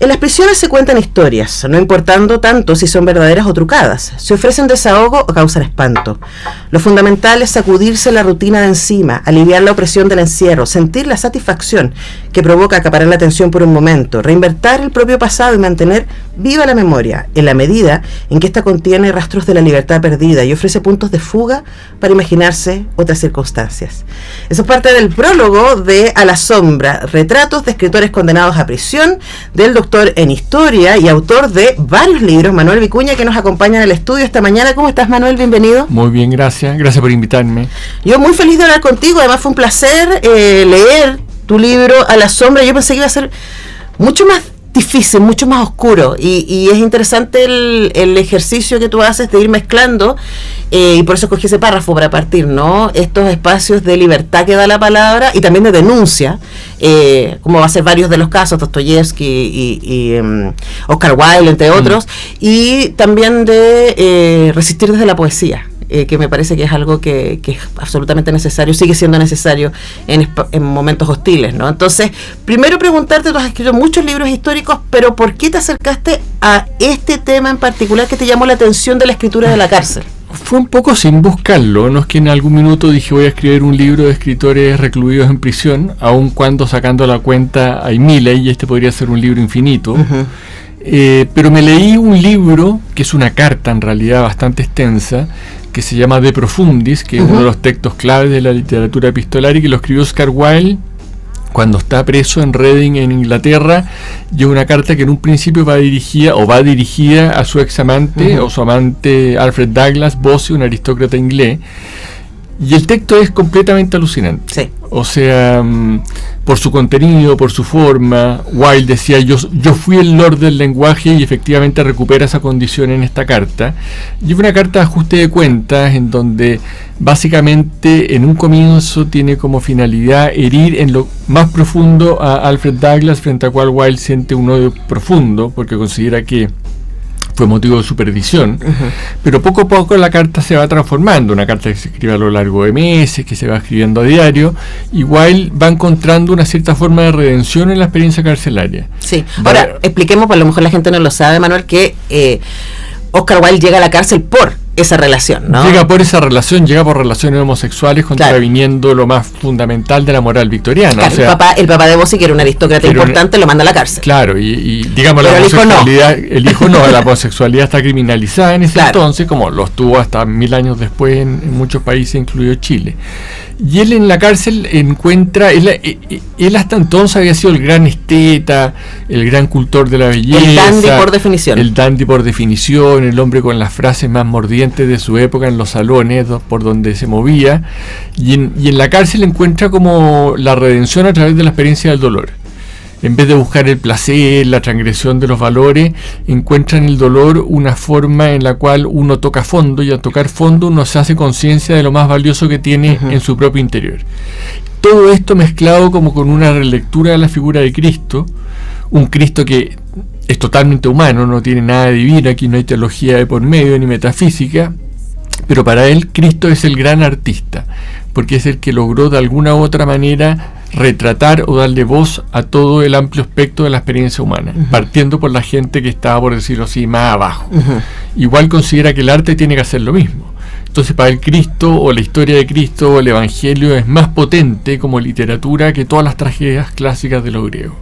En las prisiones se cuentan historias, no importando tanto si son verdaderas o trucadas. Se ofrecen desahogo o causan espanto. Lo fundamental es sacudirse la rutina de encima, aliviar la opresión del encierro, sentir la satisfacción que provoca acaparar la atención por un momento, reinventar el propio pasado y mantener viva la memoria, en la medida en que ésta contiene rastros de la libertad perdida y ofrece puntos de fuga para imaginarse otras circunstancias. Eso es parte del prólogo de A la sombra, retratos de escritores condenados a prisión, del doctor en historia y autor de varios libros, Manuel Vicuña, que nos acompaña en el estudio esta mañana. ¿Cómo estás, Manuel? Bienvenido. Muy bien, gracias por invitarme. Yo muy feliz de hablar contigo, además fue un placer leer tu libro A la sombra. Yo pensé que iba a ser mucho más difícil, mucho más oscuro, y es interesante el ejercicio que tú haces de ir mezclando, y por eso escogí ese párrafo para partir, ¿no? Estos espacios de libertad que da la palabra y también de denuncia, como va a ser varios de los casos, Dostoyevsky y Oscar Wilde, entre otros, y también de resistir desde la poesía. Que me parece que es algo que es absolutamente necesario, sigue siendo necesario en momentos hostiles, ¿no? Entonces, primero preguntarte, tú has escrito muchos libros históricos, pero ¿por qué te acercaste a este tema en particular que te llamó la atención de la escritura de la cárcel? Fue un poco sin buscarlo, no es que en algún minuto dije voy a escribir un libro de escritores recluidos en prisión, aun cuando sacando la cuenta hay miles y este podría ser un libro infinito. Pero me leí un libro, que es una carta en realidad bastante extensa, que se llama De Profundis, que es uno de los textos claves de la literatura epistolaria, y que lo escribió Oscar Wilde cuando está preso en Reading, en Inglaterra, y es una carta que en un principio va dirigida a su ex amante, o su amante Alfred Douglas Bossy, un aristócrata inglés, y el texto es completamente alucinante. Sí. O sea, por su contenido, por su forma, Wilde decía, yo fui el lord del lenguaje, y efectivamente recupera esa condición en esta carta. Y es una carta de ajuste de cuentas en donde básicamente en un comienzo tiene como finalidad herir en lo más profundo a Alfred Douglas, frente a cual Wilde siente un odio profundo porque considera que fue motivo de su perdición, pero poco a poco la carta se va transformando, una carta que se escribe a lo largo de meses, que se va escribiendo a diario, y Wilde va encontrando una cierta forma de redención en la experiencia carcelaria. Sí, ahora expliquemos, pues a lo mejor la gente no lo sabe, Manuel, que Oscar Wilde llega a la cárcel por esa relación, ¿no? Llega por esa relación, llega por relaciones homosexuales, contraviniendo lo más fundamental de la moral victoriana. Claro, o sea, el papá de Bossy, que era un aristócrata importante, lo manda a la cárcel. Claro, y digamos, la homosexualidad, la homosexualidad está criminalizada en ese entonces, como lo estuvo hasta 1000 años después en muchos países, incluido Chile. Y él en la cárcel encuentra, él hasta entonces había sido el gran esteta, el gran cultor de la belleza, el dandy por definición. El dandy por definición, el hombre con las frases más mordientes de su época en los salones por donde se movía, y en la cárcel encuentra como la redención a través de la experiencia del dolor. En vez de buscar el placer, la transgresión de los valores, encuentra en el dolor una forma en la cual uno toca fondo, y al tocar fondo uno se hace conciencia de lo más valioso que tiene en su propio interior. Todo esto mezclado como con una relectura de la figura de Cristo, un Cristo que es totalmente humano, no tiene nada de divino, aquí no hay teología de por medio ni metafísica, pero para él Cristo es el gran artista, porque es el que logró de alguna u otra manera retratar o darle voz a todo el amplio espectro de la experiencia humana, partiendo por la gente que estaba, por decirlo así, más abajo. Igual considera que el arte tiene que hacer lo mismo. Entonces para el Cristo, o la historia de Cristo, o el Evangelio, es más potente como literatura que todas las tragedias clásicas de los griegos.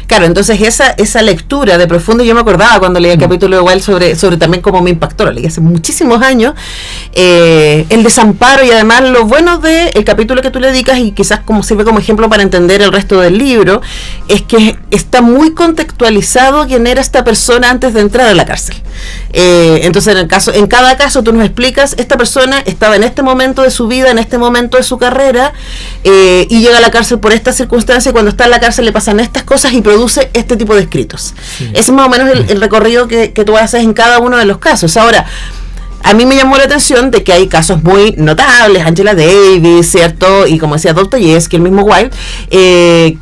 Claro, entonces esa lectura de profundo, yo me acordaba cuando leí el capítulo de Wilde sobre también cómo me impactó, lo leí hace muchísimos años, el desamparo, y además lo bueno del capítulo que tú le dedicas, y quizás como sirve como ejemplo para entender el resto del libro, es que está muy contextualizado quién era esta persona antes de entrar a la cárcel. Entonces en cada caso tú nos explicas, esta persona estaba en este momento de su vida, en este momento de su carrera, y llega a la cárcel por esta circunstancia, y cuando está en la cárcel le pasan estas cosas y produce este tipo de escritos. Ese es más o menos el recorrido que tú haces en cada uno de los casos. Ahora, a mí me llamó la atención de que hay casos muy notables, Angela Davis, ¿cierto? Y como decía Dostoyevsky, el mismo Wilde,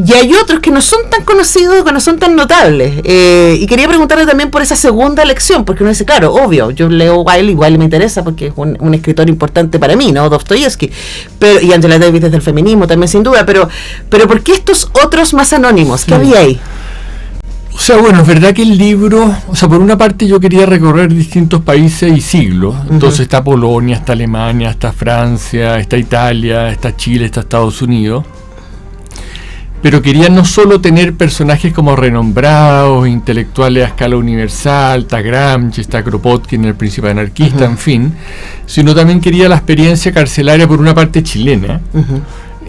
y hay otros que no son tan conocidos, que no son tan notables. Y quería preguntarle también por esa segunda lección, porque uno dice, claro, obvio, yo leo Wilde, igual me interesa porque es un escritor importante para mí, ¿no? Dostoyevsky, y Angela Davis desde el feminismo también, sin duda, pero ¿por qué estos otros más anónimos? ¿Qué había ahí? O sea, bueno, es verdad que el libro, o sea, por una parte yo quería recorrer distintos países y siglos. Entonces está Polonia, está Alemania, está Francia, está Italia, está Chile, está Estados Unidos. Pero quería no solo tener personajes como renombrados, intelectuales a escala universal, está Gramsci, está Kropotkin, el príncipe anarquista, en fin, sino también quería la experiencia carcelaria, por una parte chilena,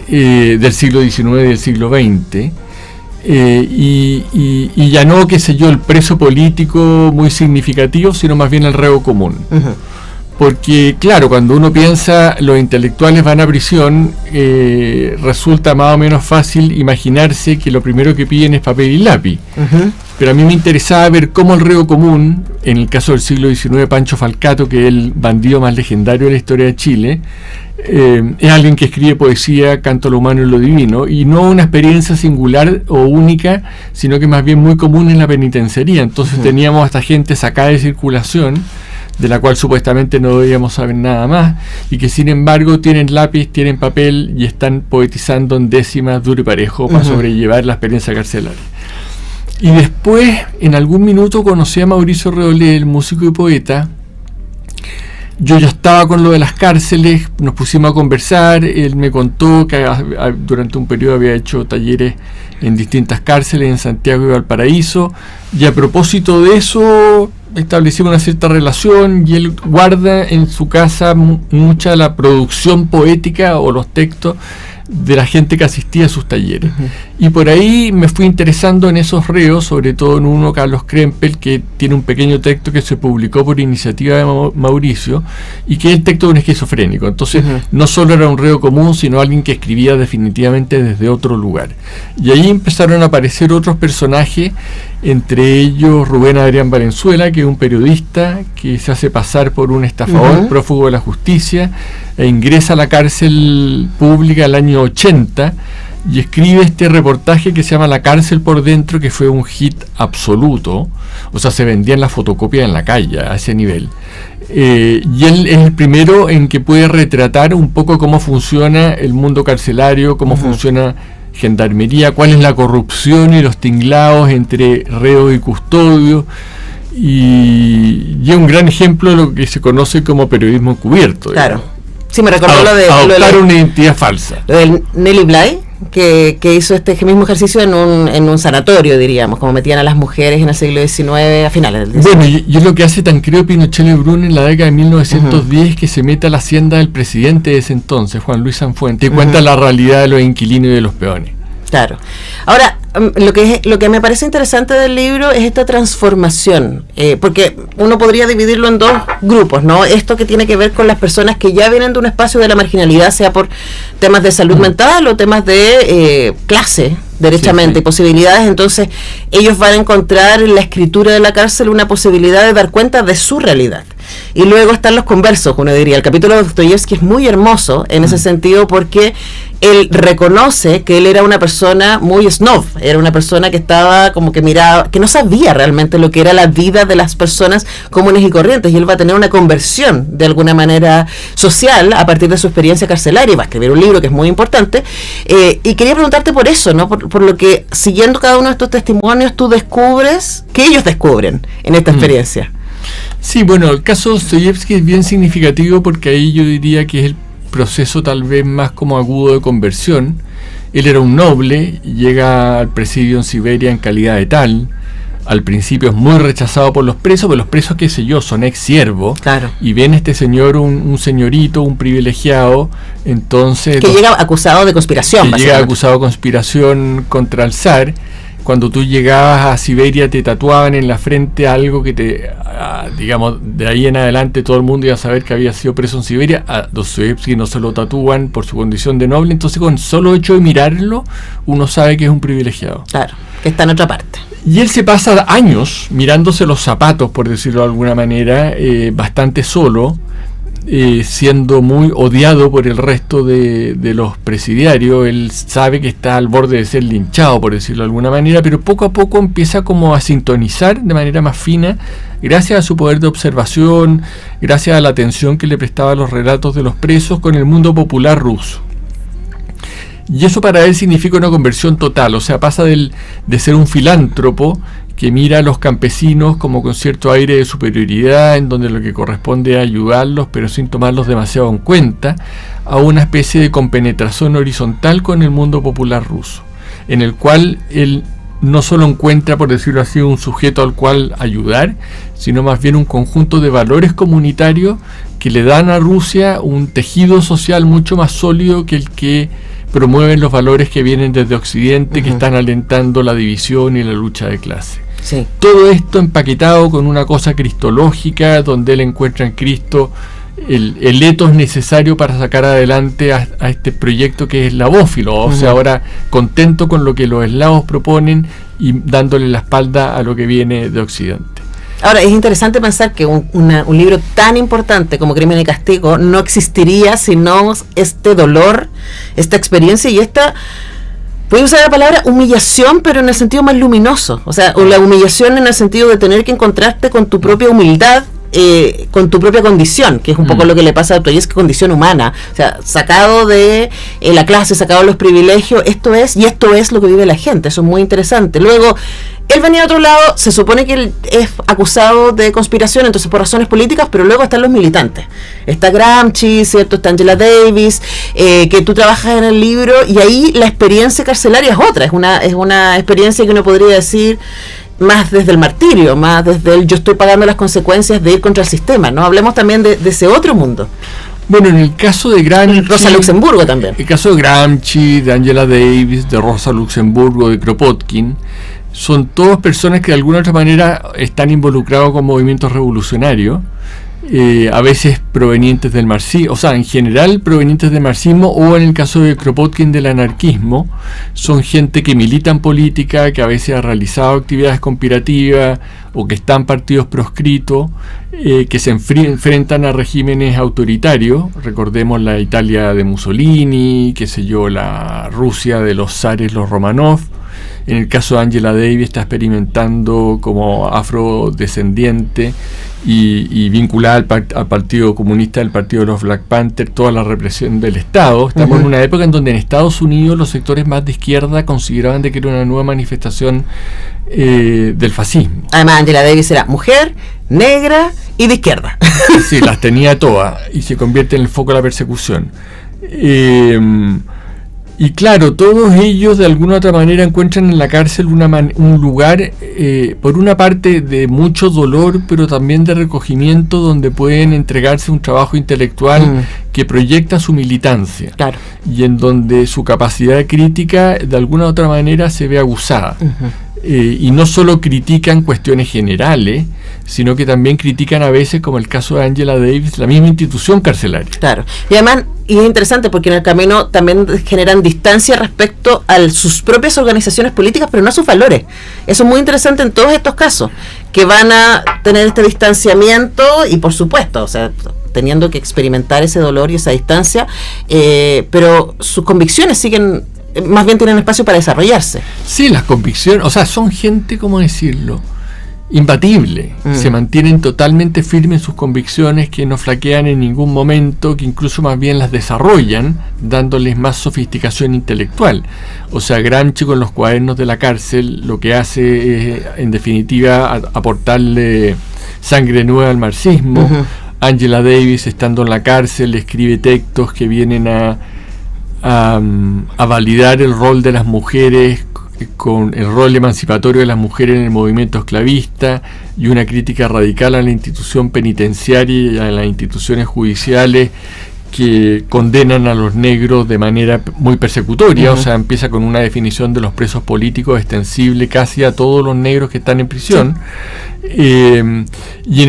del siglo XIX y del siglo XX, y ya no, qué sé yo, el preso político muy significativo, sino más bien el reo común. Porque, claro, cuando uno piensa los intelectuales van a prisión, resulta más o menos fácil imaginarse que lo primero que piden es papel y lápiz. Pero a mí me interesaba ver cómo el reo común, en el caso del siglo XIX, Pancho Falcato, que es el bandido más legendario de la historia de Chile, es alguien que escribe poesía, canto lo humano y lo divino, y no una experiencia singular o única, sino que más bien muy común en la penitenciaría. Entonces teníamos a esta gente sacada de circulación, de la cual supuestamente no debíamos saber nada más, y que sin embargo tienen lápiz, tienen papel y están poetizando en décimas duro y parejo para sobrellevar la experiencia carcelaria. Y después, en algún minuto, conocí a Mauricio Reolé, el músico y poeta. Yo ya estaba con lo de las cárceles, nos pusimos a conversar, él me contó que durante un periodo había hecho talleres en distintas cárceles en Santiago y Valparaíso, y a propósito de eso establecimos una cierta relación, y él guarda en su casa mucha la producción poética o los textos de la gente que asistía a sus talleres. Y por ahí me fui interesando en esos reos, sobre todo en uno, Carlos Krempel, que tiene un pequeño texto que se publicó por iniciativa de Mauricio, y que es el texto de un esquizofrénico. Entonces, no solo era un reo común, sino alguien que escribía definitivamente desde otro lugar. Y ahí empezaron a aparecer otros personajes, entre ellos Rubén Adrián Valenzuela, que es un periodista que se hace pasar por un estafador, prófugo de la justicia, e ingresa a la cárcel pública el año 80, y escribe este reportaje que se llama La cárcel por dentro, que fue un hit absoluto. O sea, se vendían las fotocopias en la calle a ese nivel. Y él es el primero en que puede retratar un poco cómo funciona el mundo carcelario, cómo funciona gendarmería, cuál es la corrupción y los tinglados entre reo y custodio. Y es un gran ejemplo de lo que se conoce como periodismo encubierto. Claro. Digamos. Sí, me recordó lo de adoptar una identidad falsa. Lo del Nelly Bly, que hizo este mismo ejercicio en un sanatorio, diríamos, como metían a las mujeres en el siglo XIX, a finales del XIX. Bueno, y es lo que hace Tancredo Pinochet Lebrun en la década de 1910, que se mete a la hacienda del presidente de ese entonces, Juan Luis Sanfuente, y cuenta la realidad de los inquilinos y de los peones. Claro. Ahora, lo que me parece interesante del libro es esta transformación, porque uno podría dividirlo en dos grupos, ¿no? Esto que tiene que ver con las personas que ya vienen de un espacio de la marginalidad, sea por temas de salud mental o temas de clase, derechamente, y posibilidades. Entonces, ellos van a encontrar en la escritura de la cárcel una posibilidad de dar cuenta de su realidad. Y luego están los conversos, uno diría. El capítulo de Dostoyevsky es muy hermoso en ese sentido, porque él reconoce que él era una persona muy snob, era una persona que estaba como que miraba, que no sabía realmente lo que era la vida de las personas comunes y corrientes, y él va a tener una conversión de alguna manera social a partir de su experiencia carcelaria, y va a escribir un libro que es muy importante. Y quería preguntarte por eso, ¿no? Por lo que, siguiendo cada uno de estos testimonios, tú descubres que ellos descubren en esta experiencia. Sí, bueno, el caso de Dostoyevsky es bien significativo, porque ahí yo diría que es el proceso tal vez más como agudo de conversión. Él era un noble, llega al presidio en Siberia en calidad de tal. Al principio es muy rechazado por los presos, pero los presos, qué sé yo, son ex siervos. Claro. Y ven a este señor, un señorito, un privilegiado, entonces... Que llega acusado de conspiración, que llega acusado de conspiración contra el zar. Cuando tú llegabas a Siberia te tatuaban en la frente algo que te, digamos, de ahí en adelante todo el mundo iba a saber que había sido preso en Siberia. A Dostoyevsky no se lo tatúan por su condición de noble, entonces con solo hecho de mirarlo uno sabe que es un privilegiado. Claro, que está en otra parte. Y él se pasa años mirándose los zapatos, por decirlo de alguna manera, bastante solo, siendo muy odiado por el resto de los presidiarios. Él sabe que está al borde de ser linchado, por decirlo de alguna manera, pero poco a poco empieza como a sintonizar de manera más fina, gracias a su poder de observación, gracias a la atención que le prestaba a los relatos de los presos, con el mundo popular ruso. Y eso para él significa una conversión total, o sea, pasa de ser un filántropo que mira a los campesinos como con cierto aire de superioridad, en donde lo que corresponde es ayudarlos, pero sin tomarlos demasiado en cuenta, a una especie de compenetración horizontal con el mundo popular ruso, en el cual él no solo encuentra, por decirlo así, un sujeto al cual ayudar, sino más bien un conjunto de valores comunitarios que le dan a Rusia un tejido social mucho más sólido que el que promueven los valores que vienen desde Occidente, que están alentando la división y la lucha de clase. Sí. Todo esto empaquetado con una cosa cristológica, donde él encuentra en Cristo el etos necesario para sacar adelante a este proyecto que es eslavófilo, o sea, ahora contento con lo que los eslavos proponen y dándole la espalda a lo que viene de Occidente. Ahora, es interesante pensar que un libro tan importante como Crimen y Castigo no existiría si no este dolor, esta experiencia y esta, voy a usar la palabra humillación, pero en el sentido más luminoso, o sea, o la humillación en el sentido de tener que encontrarte con tu propia humildad, con tu propia condición, que es un poco lo que le pasa a Dostoyevski, condición humana, o sea, sacado de la clase, sacado de los privilegios, esto es lo que vive la gente, eso es muy interesante. Luego, él venía de otro lado, se supone que él es acusado de conspiración, entonces por razones políticas, pero luego están los militantes. Está Gramsci, ¿cierto? Está Angela Davis, que tú trabajas en el libro, y ahí la experiencia carcelaria es otra, es una experiencia que uno podría decir más desde el martirio, más desde el yo estoy pagando las consecuencias de ir contra el sistema, ¿no? Hablemos también de ese otro mundo. Bueno, en el caso de Gramsci... Rosa Luxemburgo también. El caso de Gramsci, de Angela Davis, de Rosa Luxemburgo, de Kropotkin, son todas personas que de alguna otra manera están involucrados con movimientos revolucionarios, a veces provenientes del marxismo, o sea, en general provenientes del marxismo, o en el caso de Kropotkin del anarquismo. Son gente que milita en política, que a veces ha realizado actividades conspirativas o que están partidos proscritos, que se enfrentan a regímenes autoritarios. Recordemos la Italia de Mussolini, qué sé yo, la Rusia de los zares, los Romanov. En el caso de Angela Davis está experimentando como afrodescendiente y vinculada al Partido Comunista, al Partido de los Black Panthers, toda la represión del Estado. Estamos en una época en donde en Estados Unidos los sectores más de izquierda consideraban de que era una nueva manifestación del fascismo. Además, Angela Davis era mujer, negra y de izquierda. Sí, las tenía todas y se convierte en el foco de la persecución. Y claro, todos ellos de alguna u otra manera encuentran en la cárcel un lugar, por una parte de mucho dolor, pero también de recogimiento, donde pueden entregarse un trabajo intelectual que proyecta su militancia. Claro. Y en donde su capacidad crítica de alguna u otra manera se ve abusada. Y no solo critican cuestiones generales, sino que también critican a veces, como el caso de Angela Davis, la misma institución carcelaria. Claro, y además, y es interesante porque en el camino también generan distancia respecto a sus propias organizaciones políticas, pero no a sus valores. Eso es muy interesante en todos estos casos, que van a tener este distanciamiento y por supuesto, o sea, teniendo que experimentar ese dolor y esa distancia, pero sus convicciones siguen, más bien tienen espacio para desarrollarse. Sí, las convicciones, o sea, son gente, ¿cómo decirlo?, imbatible, se mantienen totalmente firmes en sus convicciones, que no flaquean en ningún momento, que incluso más bien las desarrollan, dándoles más sofisticación intelectual. O sea, Gramsci con los cuadernos de la cárcel lo que hace es, en definitiva, aportarle sangre nueva al marxismo. Angela Davis, estando en la cárcel, escribe textos que vienen a validar el rol de las mujeres, con el rol emancipatorio de las mujeres en el movimiento esclavista, y una crítica radical a la institución penitenciaria y a las instituciones judiciales que condenan a los negros de manera muy persecutoria. O sea, empieza con una definición de los presos políticos extensible casi a todos los negros que están en prisión. Y en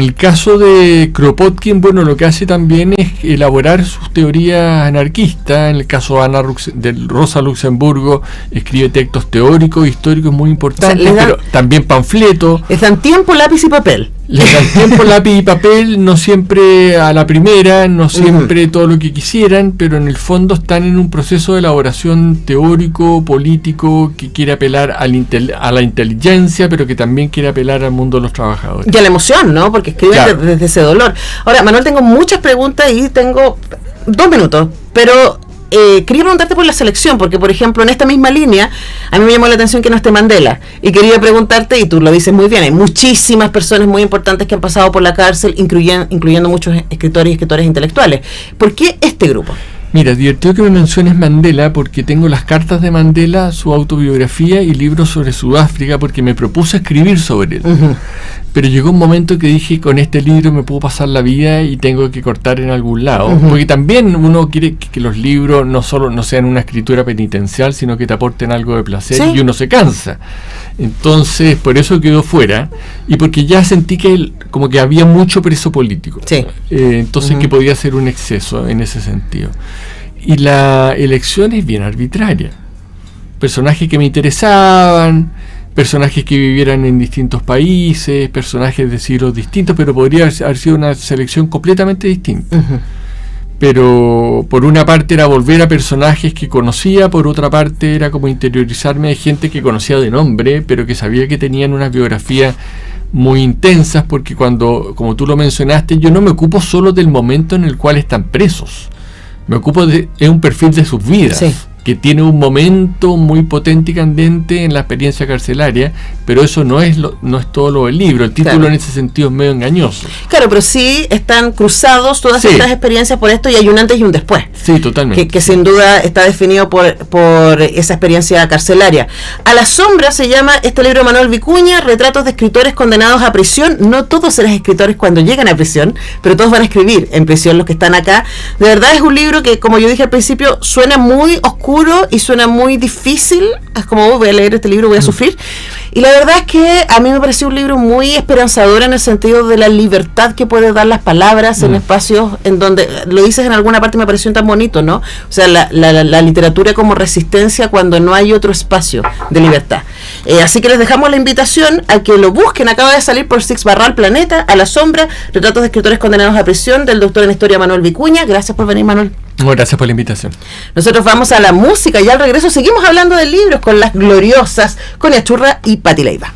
el caso de Kropotkin, bueno, lo que hace también es elaborar sus teorías anarquistas. En el caso de Rosa Luxemburgo, escribe textos teóricos, históricos muy importantes, o sea, pero también panfletos. Les dan tiempo, lápiz y papel. Les dan tiempo, lápiz y papel, no siempre a la primera, no siempre todo lo que quisieran, pero en el fondo están en un proceso de elaboración teórico, político, que quiere apelar a la inteligencia, pero que también quiere apelar al mundo de los trabajadores. Y a la emoción, ¿no? Porque escriben desde ese dolor. Ahora, Manuel, tengo muchas preguntas y tengo 2 minutos, pero quería preguntarte por la selección, porque por ejemplo en esta misma línea a mí me llamó la atención que no esté Mandela, y quería preguntarte, y tú lo dices muy bien, hay muchísimas personas muy importantes que han pasado por la cárcel, incluyendo muchos escritores y escritores intelectuales. ¿Por qué este grupo? Mira, divertido que me menciones Mandela, porque tengo las cartas de Mandela, su autobiografía y libros sobre Sudáfrica, porque me propuse escribir sobre él. Uh-huh. Pero llegó un momento que dije, con este libro me puedo pasar la vida y tengo que cortar en algún lado. Uh-huh. Porque también uno quiere que los libros no solo no sean una escritura penitencial, sino que te aporten algo de placer, ¿sí? Y uno se cansa. Entonces, por eso quedó fuera, y porque ya sentí que como que había mucho preso político. Sí. Entonces, que podía ser un exceso en ese sentido. Y la elección es bien arbitraria. Personajes que me interesaban, personajes que vivieran en distintos países, personajes de siglos distintos, pero podría haber sido una selección completamente distinta. Uh-huh. Pero por una parte era volver a personajes que conocía, por otra parte era como interiorizarme de gente que conocía de nombre, pero que sabía que tenían unas biografías muy intensas, porque cuando, como tú lo mencionaste, yo no me ocupo solo del momento en el cual están presos. Me ocupo de un perfil de sus vidas, sí, que tiene un momento muy potente y candente en la experiencia carcelaria, pero eso no es todo lo del libro. El título, claro, en ese sentido es medio engañoso. Claro, pero sí están cruzados todas, sí, estas experiencias por esto, y hay un antes y un después. Sí, totalmente. Que sin duda está definido por esa experiencia carcelaria. A la sombra se llama este libro de Manuel Vicuña, retratos de escritores condenados a prisión. No todos serán escritores cuando llegan a prisión, pero todos van a escribir en prisión los que están acá. De verdad es un libro que, como yo dije al principio, suena muy oscuro y suena muy difícil. Es como, voy a leer este libro, voy a sufrir. Y la verdad es que a mí me pareció un libro muy esperanzador en el sentido de la libertad que puede dar las palabras en espacios en donde, lo dices en alguna parte, me pareció tan bonito, ¿no? O sea, la literatura como resistencia cuando no hay otro espacio de libertad. Así que les dejamos la invitación a que lo busquen. Acaba de salir por Six Barral Planeta, A la sombra, retratos de escritores condenados a prisión, del doctor en historia Manuel Vicuña. Gracias por venir, Manuel. Gracias por la invitación. Nosotros vamos a la música y al regreso seguimos hablando de libros con las gloriosas Conia Churra y Pati Leiva.